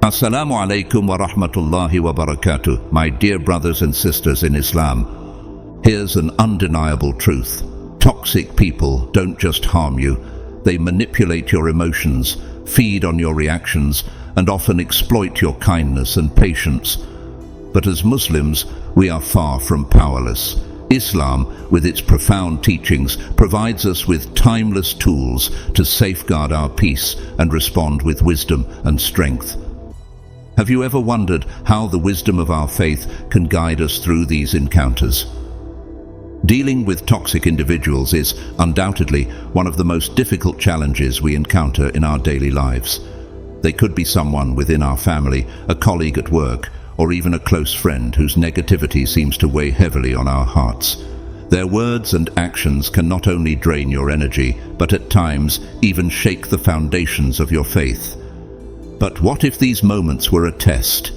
Assalamu alaikum wa rahmatullahi wa barakatuh, my dear brothers and sisters in Islam. Here's an undeniable truth. Toxic people don't just harm you, they manipulate your emotions, feed on your reactions, and often exploit your kindness and patience. But as Muslims, we are far from powerless. Islam, with its profound teachings, provides us with timeless tools to safeguard our peace and respond with wisdom and strength. Have you ever wondered how the wisdom of our faith can guide us through these encounters? Dealing with toxic individuals is undoubtedly one of the most difficult challenges we encounter in our daily lives. They could be someone within our family, a colleague at work, or even a close friend whose negativity seems to weigh heavily on our hearts. Their words and actions can not only drain your energy, but at times even shake the foundations of your faith. But what if these moments were a test?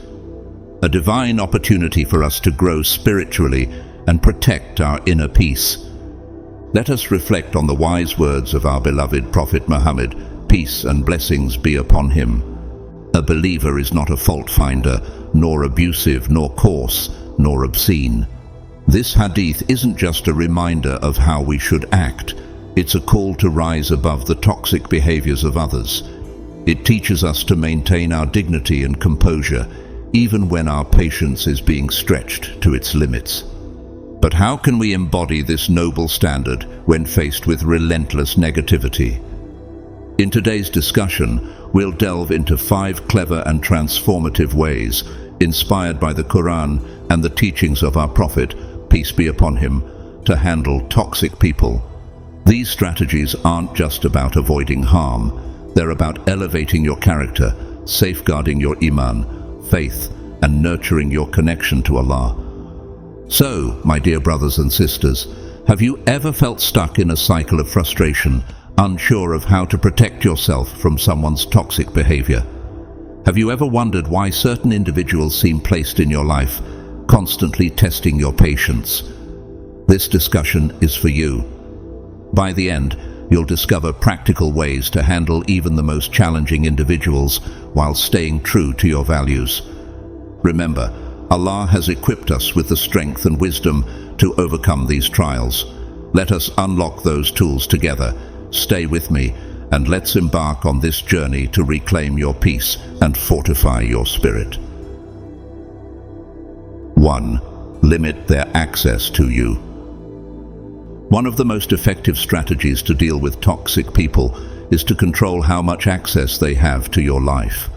A divine opportunity for us to grow spiritually and protect our inner peace. Let us reflect on the wise words of our beloved Prophet Muhammad, peace and blessings be upon him. A believer is not a fault finder, nor abusive, nor coarse, nor obscene. This hadith isn't just a reminder of how we should act. It's a call to rise above the toxic behaviors of others. It teaches us to maintain our dignity and composure, even when our patience is being stretched to its limits. But how can we embody this noble standard when faced with relentless negativity? In today's discussion, we'll delve into 5 clever and transformative ways, inspired by the Quran and the teachings of our Prophet, peace be upon him, to handle toxic people. These strategies aren't just about avoiding harm. They're about elevating your character, safeguarding your iman, faith, and nurturing your connection to Allah. So, my dear brothers and sisters, have you ever felt stuck in a cycle of frustration, unsure of how to protect yourself from someone's toxic behavior? Have you ever wondered why certain individuals seem placed in your life, constantly testing your patience? This discussion is for you. By the end, you'll discover practical ways to handle even the most challenging individuals while staying true to your values. Remember, Allah has equipped us with the strength and wisdom to overcome these trials. Let us unlock those tools together. Stay with me, and let's embark on this journey to reclaim your peace and fortify your spirit. 1. Limit their access to you. One of the most effective strategies to deal with toxic people is to control how much access they have to your life.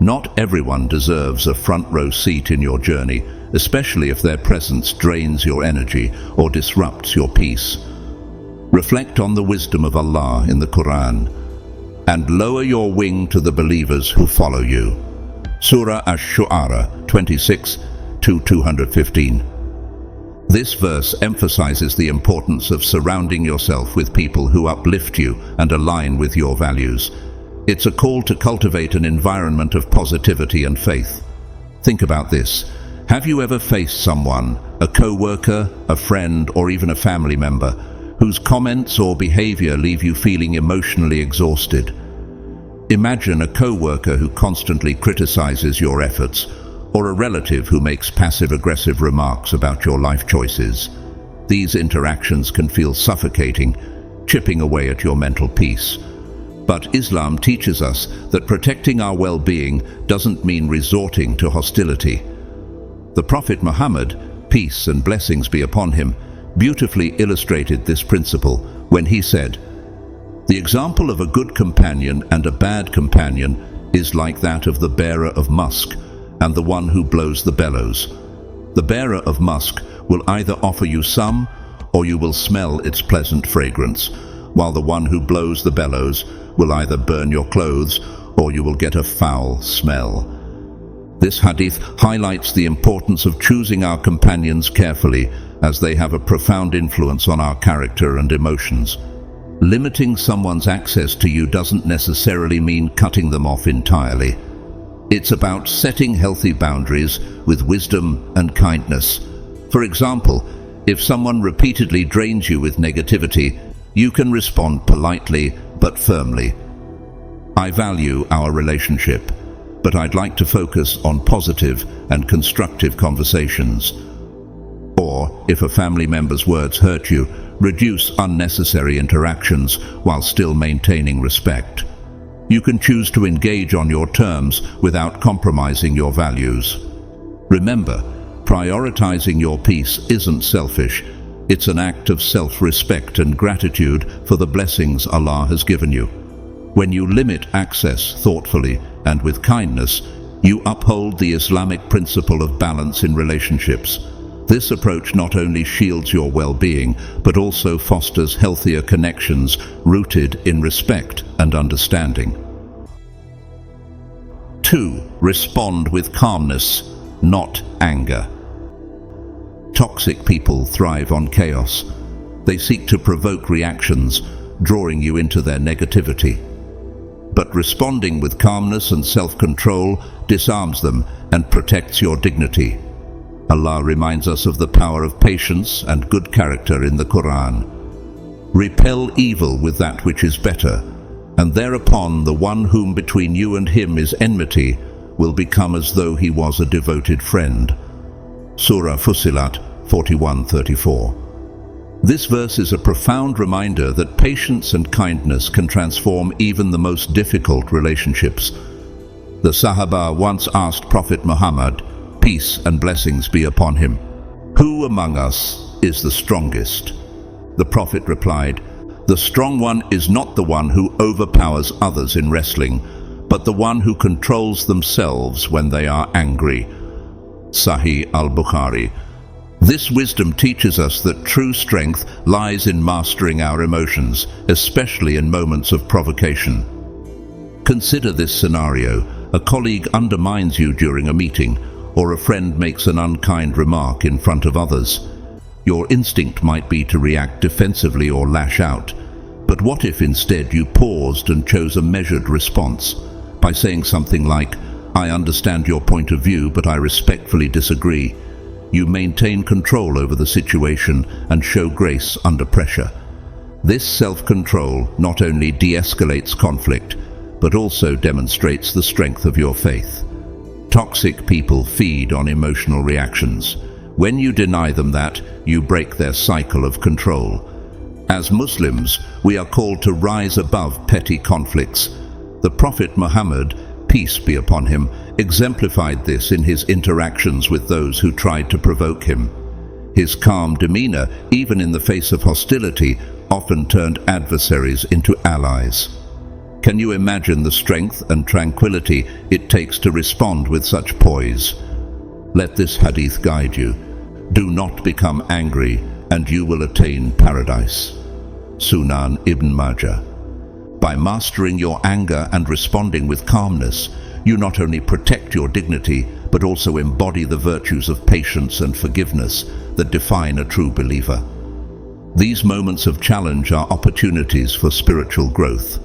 Not everyone deserves a front-row seat in your journey, especially if their presence drains your energy or disrupts your peace. Reflect on the wisdom of Allah in the Quran, and lower your wing to the believers who follow you. Surah Ash-Shu'ara 26-215. This verse emphasizes the importance of surrounding yourself with people who uplift you and align with your values. It's a call to cultivate an environment of positivity and faith. Think about this. Have you ever faced someone, a co-worker, a friend, or even a family member, whose comments or behavior leave you feeling emotionally exhausted? Imagine a co-worker who constantly criticizes your efforts, or a relative who makes passive-aggressive remarks about your life choices. These interactions can feel suffocating, chipping away at your mental peace. But Islam teaches us that protecting our well-being doesn't mean resorting to hostility. The Prophet Muhammad, peace and blessings be upon him, beautifully illustrated this principle when he said, "The example of a good companion and a bad companion is like that of the bearer of musk and the one who blows the bellows. The bearer of musk will either offer you some, or you will smell its pleasant fragrance, while the one who blows the bellows will either burn your clothes, or you will get a foul smell." This hadith highlights the importance of choosing our companions carefully, as they have a profound influence on our character and emotions. Limiting someone's access to you doesn't necessarily mean cutting them off entirely. It's about setting healthy boundaries with wisdom and kindness. For example, if someone repeatedly drains you with negativity, you can respond politely but firmly. "I value our relationship. but I'd like to focus on positive and constructive conversations. Or, if a family member's words hurt you, reduce unnecessary interactions while still maintaining respect. You can choose to engage on your terms without compromising your values. Remember, prioritizing your peace isn't selfish. It's an act of self-respect and gratitude for the blessings Allah has given you. When you limit access thoughtfully and with kindness, you uphold the Islamic principle of balance in relationships. This approach not only shields your well-being, but also fosters healthier connections rooted in respect and understanding. 2. Respond with calmness, not anger. Toxic people thrive on chaos. They seek to provoke reactions, drawing you into their negativity. But responding with calmness and self-control disarms them and protects your dignity. Allah reminds us of the power of patience and good character in the Quran. Repel evil with that which is better, and thereupon the one whom between you and him is enmity will become as though he was a devoted friend. Surah Fussilat 41:34. This verse is a profound reminder that patience and kindness can transform even the most difficult relationships. The Sahaba once asked Prophet Muhammad, peace and blessings be upon him, "Who among us is the strongest?" The Prophet replied, "The strong one is not the one who overpowers others in wrestling, but the one who controls themselves when they are angry." Sahih al-Bukhari. This wisdom teaches us that true strength lies in mastering our emotions, especially in moments of provocation. Consider this scenario. A colleague undermines you during a meeting, or a friend makes an unkind remark in front of others. Your instinct might be to react defensively or lash out. But what if instead you paused and chose a measured response? By saying something like, "I understand your point of view, but I respectfully disagree." You maintain control over the situation and show grace under pressure. This self-control not only de-escalates conflict, but also demonstrates the strength of your faith. Toxic people feed on emotional reactions. When you deny them that, you break their cycle of control. As Muslims, we are called to rise above petty conflicts. The Prophet Muhammad, peace be upon him, exemplified this in his interactions with those who tried to provoke him. His calm demeanor, even in the face of hostility, often turned adversaries into allies. Can you imagine the strength and tranquility it takes to respond with such poise? Let this hadith guide you. Do not become angry, and you will attain paradise. Sunan Ibn Majah. By mastering your anger and responding with calmness, you not only protect your dignity, but also embody the virtues of patience and forgiveness that define a true believer. These moments of challenge are opportunities for spiritual growth.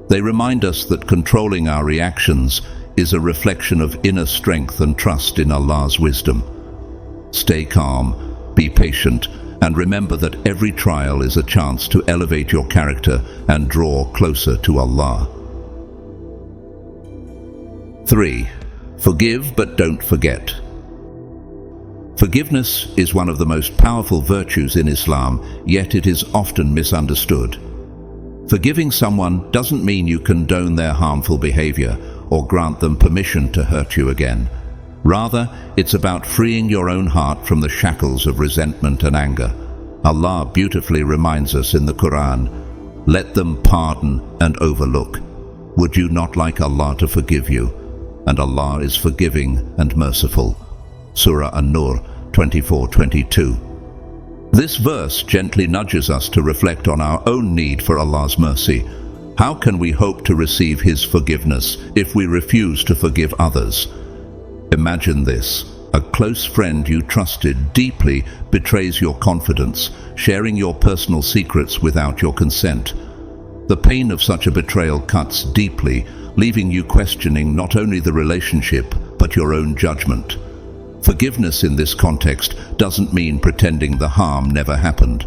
They remind us that controlling our reactions is a reflection of inner strength and trust in Allah's wisdom. Stay calm, be patient, and remember that every trial is a chance to elevate your character and draw closer to Allah. 3. Forgive but don't forget. Forgiveness is one of the most powerful virtues in Islam, yet it is often misunderstood. Forgiving someone doesn't mean you condone their harmful behavior or grant them permission to hurt you again. Rather, it's about freeing your own heart from the shackles of resentment and anger. Allah beautifully reminds us in the Quran, "Let them pardon and overlook." Would you not like Allah to forgive you? And Allah is forgiving and merciful. Surah An-Nur 24:22. This verse gently nudges us to reflect on our own need for Allah's mercy. How can we hope to receive His forgiveness if we refuse to forgive others? Imagine this. A close friend you trusted deeply betrays your confidence, sharing your personal secrets without your consent. The pain of such a betrayal cuts deeply, leaving you questioning not only the relationship, but your own judgment. Forgiveness in this context doesn't mean pretending the harm never happened.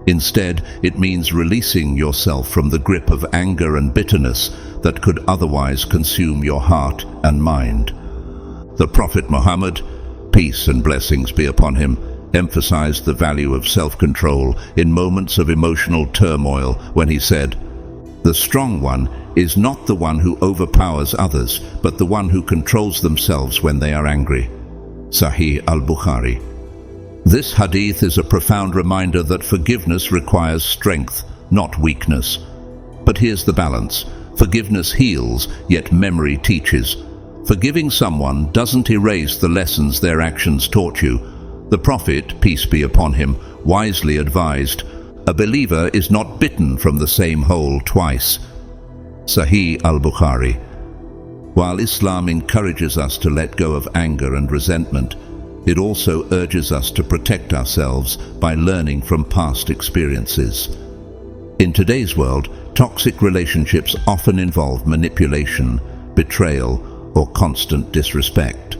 Instead, it means releasing yourself from the grip of anger and bitterness that could otherwise consume your heart and mind. The Prophet Muhammad, peace and blessings be upon him, emphasized the value of self-control in moments of emotional turmoil when he said, "The strong one is not the one who overpowers others, but the one who controls themselves when they are angry." Sahih al-Bukhari. This hadith is a profound reminder that forgiveness requires strength, not weakness. But here's the balance. Forgiveness heals, yet memory teaches. Forgiving someone doesn't erase the lessons their actions taught you. The Prophet, peace be upon him, wisely advised, "A believer is not bitten from the same hole twice." Sahih al-Bukhari. While Islam encourages us to let go of anger and resentment, it also urges us to protect ourselves by learning from past experiences. In today's world, toxic relationships often involve manipulation, betrayal, or constant disrespect.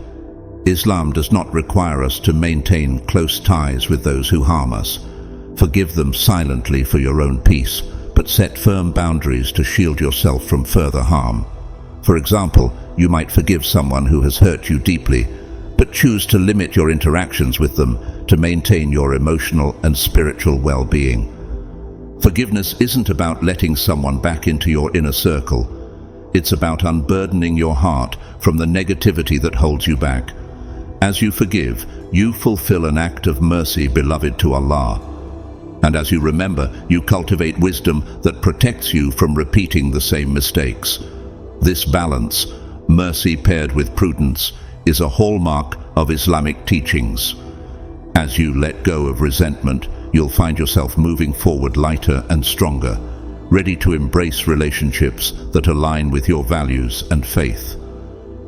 Islam does not require us to maintain close ties with those who harm us. Forgive them silently for your own peace, but set firm boundaries to shield yourself from further harm. For example, you might forgive someone who has hurt you deeply, but choose to limit your interactions with them to maintain your emotional and spiritual well-being. Forgiveness isn't about letting someone back into your inner circle. It's about unburdening your heart from the negativity that holds you back. As you forgive, you fulfill an act of mercy beloved to Allah. And as you remember, you cultivate wisdom that protects you from repeating the same mistakes. This balance, mercy paired with prudence, is a hallmark of Islamic teachings. As you let go of resentment, you'll find yourself moving forward lighter and stronger, ready to embrace relationships that align with your values and faith.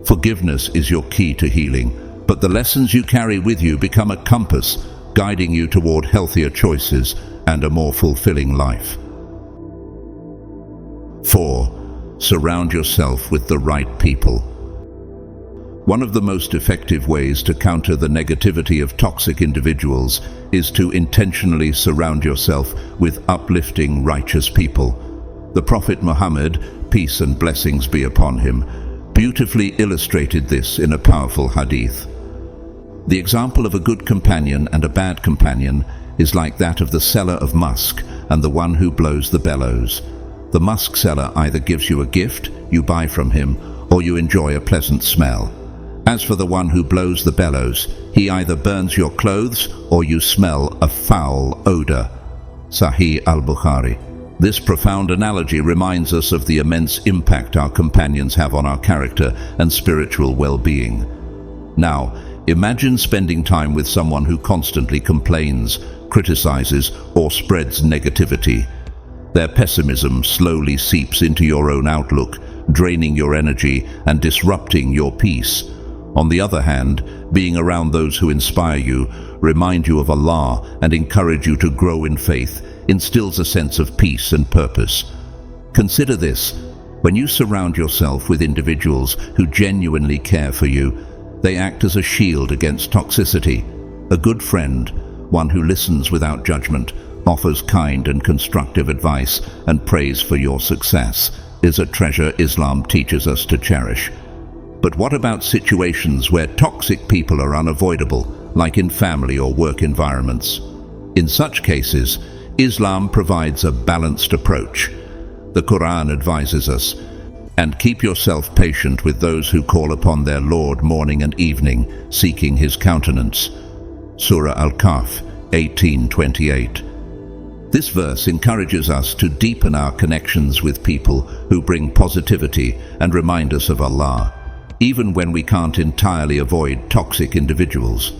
Forgiveness is your key to healing, but the lessons you carry with you become a compass, guiding you toward healthier choices and a more fulfilling life. 4. Surround yourself with the right people. One of the most effective ways to counter the negativity of toxic individuals is to intentionally surround yourself with uplifting, righteous people. The Prophet Muhammad, peace and blessings be upon him, beautifully illustrated this in a powerful hadith. The example of a good companion and a bad companion is like that of the seller of musk and the one who blows the bellows. The musk seller either gives you a gift, you buy from him, or you enjoy a pleasant smell. As for the one who blows the bellows, he either burns your clothes or you smell a foul odor. Sahih al-Bukhari. This profound analogy reminds us of the immense impact our companions have on our character and spiritual well-being. Now, imagine spending time with someone who constantly complains, criticizes, or spreads negativity. Their pessimism slowly seeps into your own outlook, draining your energy and disrupting your peace. On the other hand, being around those who inspire you, remind you of Allah, and encourage you to grow in faith, instills a sense of peace and purpose. Consider this: when you surround yourself with individuals who genuinely care for you, they act as a shield against toxicity. A good friend, one who listens without judgment, offers kind and constructive advice, and prays for your success, is a treasure Islam teaches us to cherish. But what about situations where toxic people are unavoidable, like in family or work environments? In such cases, Islam provides a balanced approach. The Quran advises us, "And keep yourself patient with those who call upon their Lord morning and evening, seeking his countenance." Surah Al-Kahf 18:28. This verse encourages us to deepen our connections with people who bring positivity and remind us of Allah, even when we can't entirely avoid toxic individuals.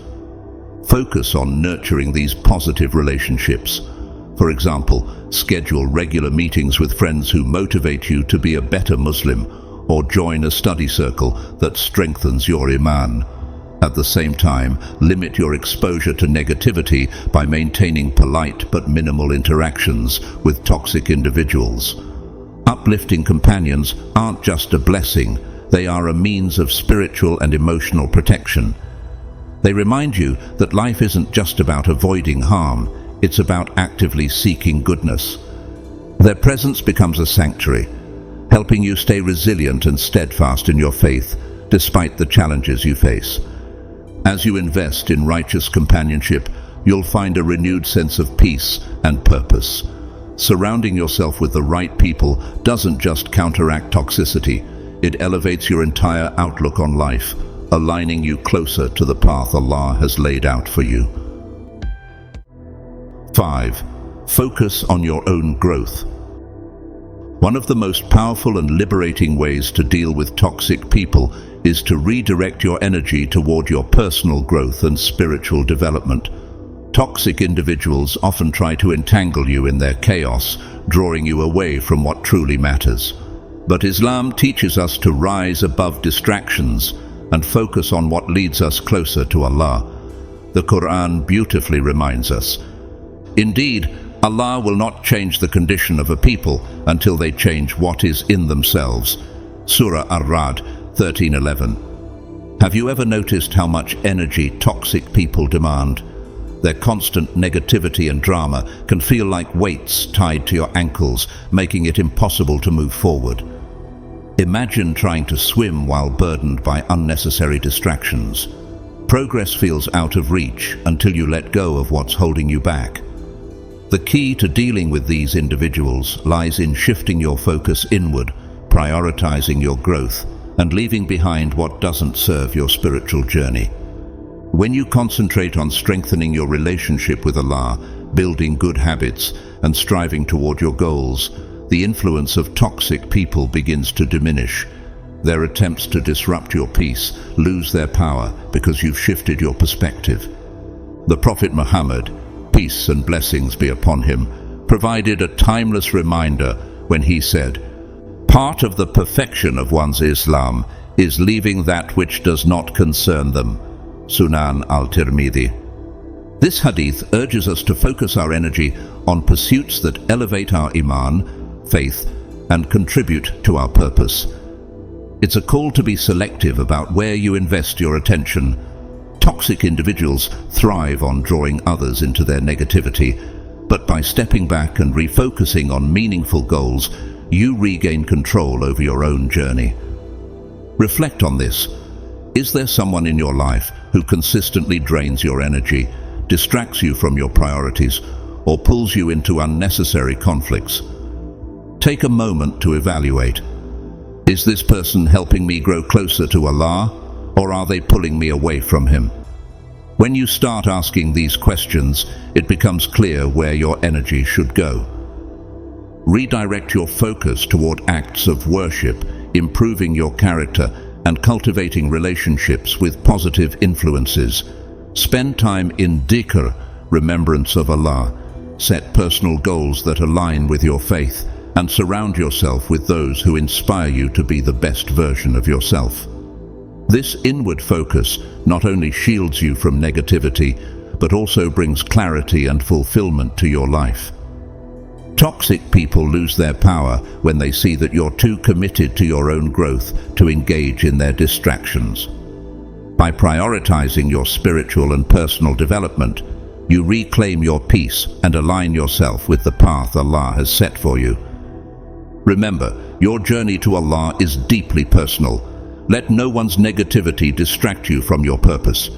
Focus on nurturing these positive relationships. For example, schedule regular meetings with friends who motivate you to be a better Muslim, or join a study circle that strengthens your iman. At the same time, limit your exposure to negativity by maintaining polite but minimal interactions with toxic individuals. Uplifting companions aren't just a blessing, they are a means of spiritual and emotional protection. They remind you that life isn't just about avoiding harm, it's about actively seeking goodness. Their presence becomes a sanctuary, helping you stay resilient and steadfast in your faith despite the challenges you face. As you invest in righteous companionship, you'll find a renewed sense of peace and purpose. Surrounding yourself with the right people doesn't just counteract toxicity, it elevates your entire outlook on life, aligning you closer to the path Allah has laid out for you. 5. Focus on your own growth. One of the most powerful and liberating ways to deal with toxic people is to redirect your energy toward your personal growth and spiritual development. Toxic individuals often try to entangle you in their chaos, drawing you away from what truly matters. But Islam teaches us to rise above distractions and focus on what leads us closer to Allah. The Quran beautifully reminds us, "Indeed, Allah will not change the condition of a people until they change what is in themselves." Surah Ar-Ra'd 13:11. Have you ever noticed how much energy toxic people demand? Their constant negativity and drama can feel like weights tied to your ankles, making it impossible to move forward. Imagine trying to swim while burdened by unnecessary distractions. Progress feels out of reach until you let go of what's holding you back. The key to dealing with these individuals lies in shifting your focus inward, prioritizing your growth, and leaving behind what doesn't serve your spiritual journey. When you concentrate on strengthening your relationship with Allah, building good habits, and striving toward your goals, the influence of toxic people begins to diminish. Their attempts to disrupt your peace lose their power because you've shifted your perspective. The Prophet Muhammad, peace and blessings be upon him, provided a timeless reminder when he said, "Part of the perfection of one's Islam is leaving that which does not concern them." Sunan al-Tirmidhi. This hadith urges us to focus our energy on pursuits that elevate our iman, faith, and contribute to our purpose. It's a call to be selective about where you invest your attention. Toxic individuals thrive on drawing others into their negativity, but by stepping back and refocusing on meaningful goals, you regain control over your own journey. Reflect on this. Is there someone in your life who consistently drains your energy, distracts you from your priorities, or pulls you into unnecessary conflicts? Take a moment to evaluate. Is this person helping me grow closer to Allah, or are they pulling me away from Him? When you start asking these questions, it becomes clear where your energy should go. Redirect your focus toward acts of worship, improving your character, and cultivating relationships with positive influences. Spend time in dhikr, remembrance of Allah. Set personal goals that align with your faith, and surround yourself with those who inspire you to be the best version of yourself. This inward focus not only shields you from negativity, but also brings clarity and fulfillment to your life. Toxic people lose their power when they see that you're too committed to your own growth to engage in their distractions. By prioritizing your spiritual and personal development, you reclaim your peace and align yourself with the path Allah has set for you. Remember, your journey to Allah is deeply personal. Let no one's negativity distract you from your purpose.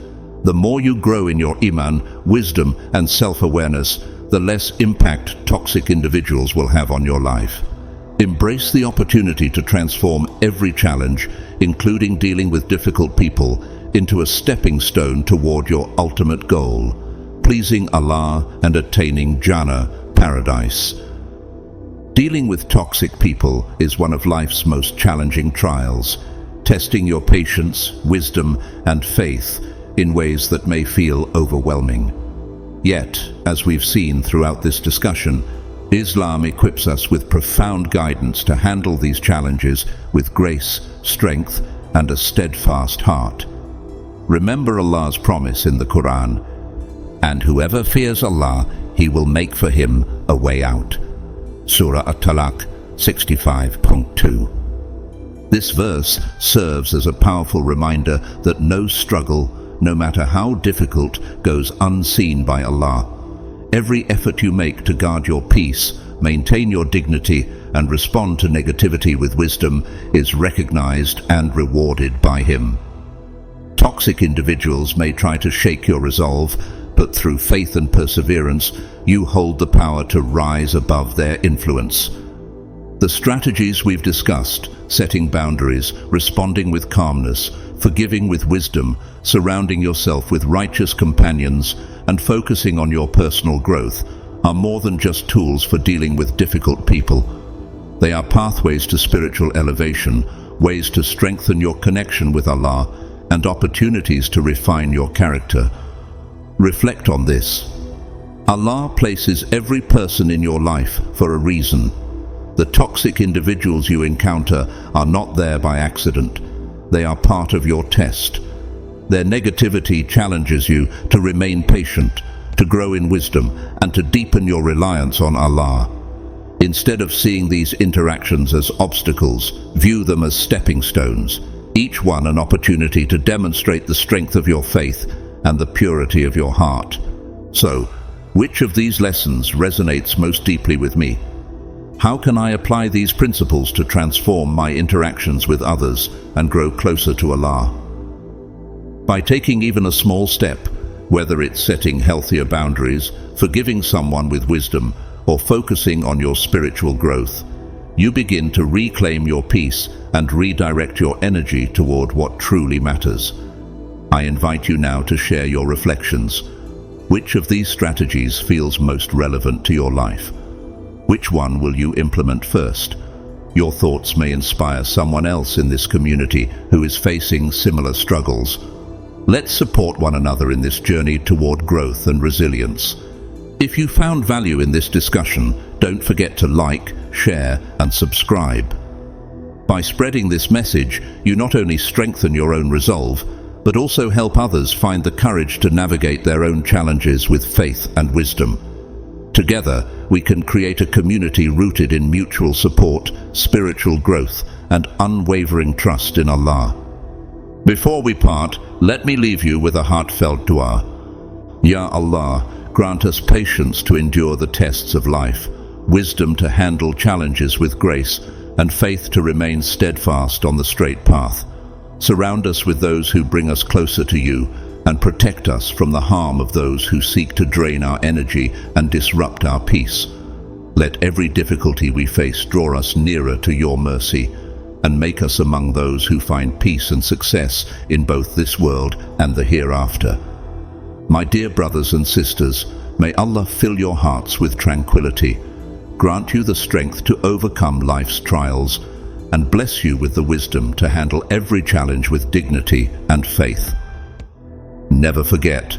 The more you grow in your iman, wisdom, and self-awareness, the less impact toxic individuals will have on your life. Embrace the opportunity to transform every challenge, including dealing with difficult people, into a stepping stone toward your ultimate goal, pleasing Allah and attaining Jannah, paradise. Dealing with toxic people is one of life's most challenging trials, testing your patience, wisdom, and faith in ways that may feel overwhelming. Yet, as we've seen throughout this discussion, Islam equips us with profound guidance to handle these challenges with grace, strength, and a steadfast heart. Remember Allah's promise in the Quran, "And whoever fears Allah, He will make for him a way out." Surah At-Talaq 65.2. This verse serves as a powerful reminder that no struggle, no matter how difficult, goes unseen by Allah. Every effort you make to guard your peace, maintain your dignity, and respond to negativity with wisdom is recognized and rewarded by Him. Toxic individuals may try to shake your resolve, but through faith and perseverance, you hold the power to rise above their influence. The strategies we've discussed, setting boundaries, responding with calmness, forgiving with wisdom, surrounding yourself with righteous companions, and focusing on your personal growth, are more than just tools for dealing with difficult people. They are pathways to spiritual elevation, ways to strengthen your connection with Allah, and opportunities to refine your character. Reflect on this. Allah places every person in your life for a reason. The toxic individuals you encounter are not there by accident. They are part of your test. Their negativity challenges you to remain patient, to grow in wisdom, and to deepen your reliance on Allah. Instead of seeing these interactions as obstacles, view them as stepping stones, each one an opportunity to demonstrate the strength of your faith and the purity of your heart. So, which of these lessons resonates most deeply with me? How can I apply these principles to transform my interactions with others and grow closer to Allah? By taking even a small step, whether it's setting healthier boundaries, forgiving someone with wisdom, or focusing on your spiritual growth, you begin to reclaim your peace and redirect your energy toward what truly matters. I invite you now to share your reflections. Which of these strategies feels most relevant to your life? Which one will you implement first? Your thoughts may inspire someone else in this community who is facing similar struggles. Let's support one another in this journey toward growth and resilience. If you found value in this discussion, don't forget to like, share, and subscribe. By spreading this message, you not only strengthen your own resolve, but also help others find the courage to navigate their own challenges with faith and wisdom. Together, we can create a community rooted in mutual support, spiritual growth, and unwavering trust in Allah. Before we part, let me leave you with a heartfelt dua. Ya Allah, grant us patience to endure the tests of life, wisdom to handle challenges with grace, and faith to remain steadfast on the straight path. Surround us with those who bring us closer to you, and protect us from the harm of those who seek to drain our energy and disrupt our peace. Let every difficulty we face draw us nearer to your mercy, and make us among those who find peace and success in both this world and the hereafter. My dear brothers and sisters, may Allah fill your hearts with tranquility, grant you the strength to overcome life's trials, and bless you with the wisdom to handle every challenge with dignity and faith. Never forget,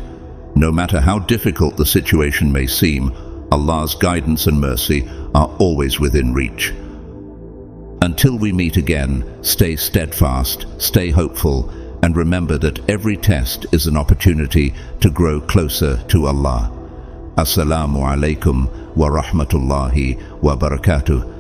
no matter how difficult the situation may seem, Allah's guidance and mercy are always within reach. Until we meet again, stay steadfast, stay hopeful, and remember that every test is an opportunity to grow closer to Allah. Assalamu alaikum wa rahmatullahi wa barakatuh.